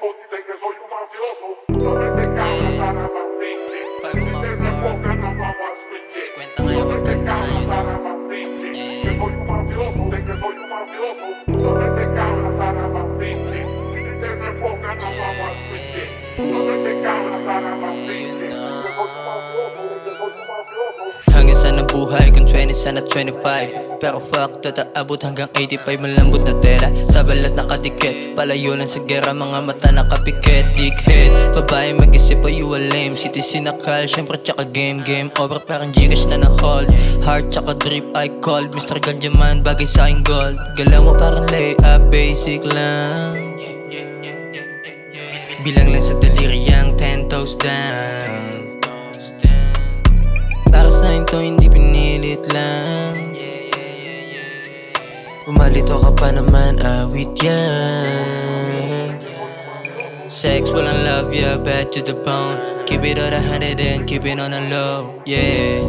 mundo dicen que soy un mafioso. No me te cabras, Saraba, pinche. Si te enfocas, nos vamos a switch. No me te cabras, Saraba, pinche. Que soy un mafioso, de que soy un mafioso. No me te cabras, Saraba, pinche. Si te enfocas, nos vamos a switch. No me te cabras, Saraba, pinche. Que soy un mafioso, de que soy un mafioso. Hanggang sa nabuhay kung 20 sana 25. Pero fuck that aabot hanggang 85. Malambot na tela sa balat nakadikit. Palayo lang sa gera, mga mata nakapikit. Dickhead, babae mag-isip o you a lame. City sinakal, syempre tsaka game over, parang Gcash na na-hold. Heart tsaka drip, I called Mr. Ganjaman, bagay sa aking gold. Galaw mo parang lay-up, basic lang. Bilang lang sa daliri ang 10 toes down. Para sa akin to hindi pinilit lang. Umalito ka pa naman, awit yan. Sex, walang love, yeah, bad to the bone. Keep it on the 100 and keep it on the low, yeah.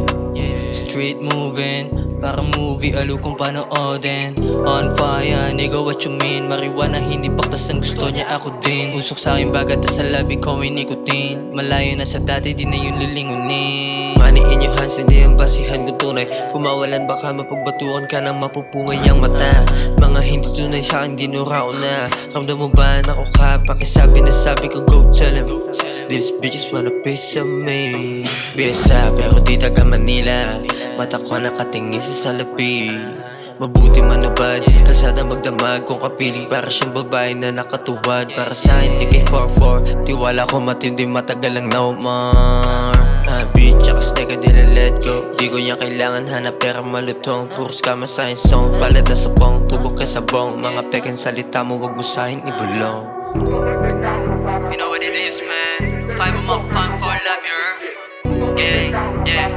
Street moving, para movie, alo kung panoodin. On fire, nigga what you mean? Marijuana, hindi baktas ang gusto niya ako din. Usok sa akin bagat sa labi ko ay nicotine. Malayo na sa dati, di na yun lilingunin. Money in your hands, hindi ang basihan ko tunay. Kumawalan baka mapagbatukan ka ng mapupungay ang mata. Mga hindi tunay sa akin, dinurao na. Ramdam mo ba na ako ka? Pakisabi na sabi ko, go tell him. These bitches want a piece of me. Bisa pero di taga Manila. Mata ko nakatingin sa salapi. Mabuti manubad, kalsada magdamag. Kung kapiling para siyang babae na nakatuwad. Para sa akin, ikay 4-4. Tiwala ko matindi, matagal lang na umar. Beat tsaka snake, di na let go. Di ko niya kailangan hanap pera malutong. Puros kama sa akin song, palad na sa bong. Tubog ka sa bong, mga peking salita mo wag mo sa akin ibulong. You know what it is, man. 5 of my fun for love, your gang, yeah.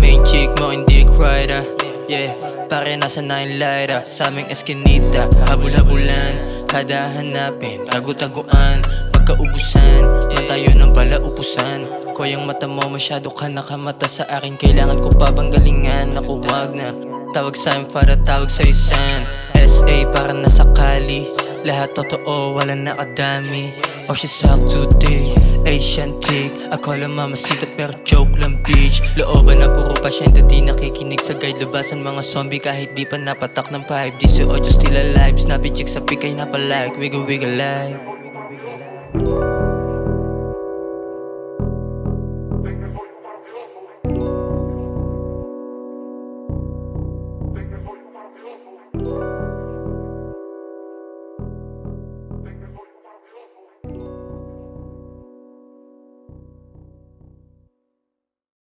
Main chick mo hindi rider, yeah. Pare nasa 9 lighter sa aming eskinita. Habul-habulan, kada hanapin, tagu-taguan. Pagkaubusan, man tayo ng pala upusan. Koyang mata mo masyado ka nakamata sa akin. Kailangan ko pa bang galingan? Naku wag na. Tawag sa'yo para tawag sa isan. SA para nasa kali. Lahat totoo, wala nakadami. Oh she's out today, Asian chick. Ako lang mamasita pero joke lang bitch. Looban na puro pasyente di nakikinig sa guide. Lubasan mga zombie kahit di pa napatak ng 5D. Si audio still alive, snappy chick sa pikay na palike. Wiggle wiggle like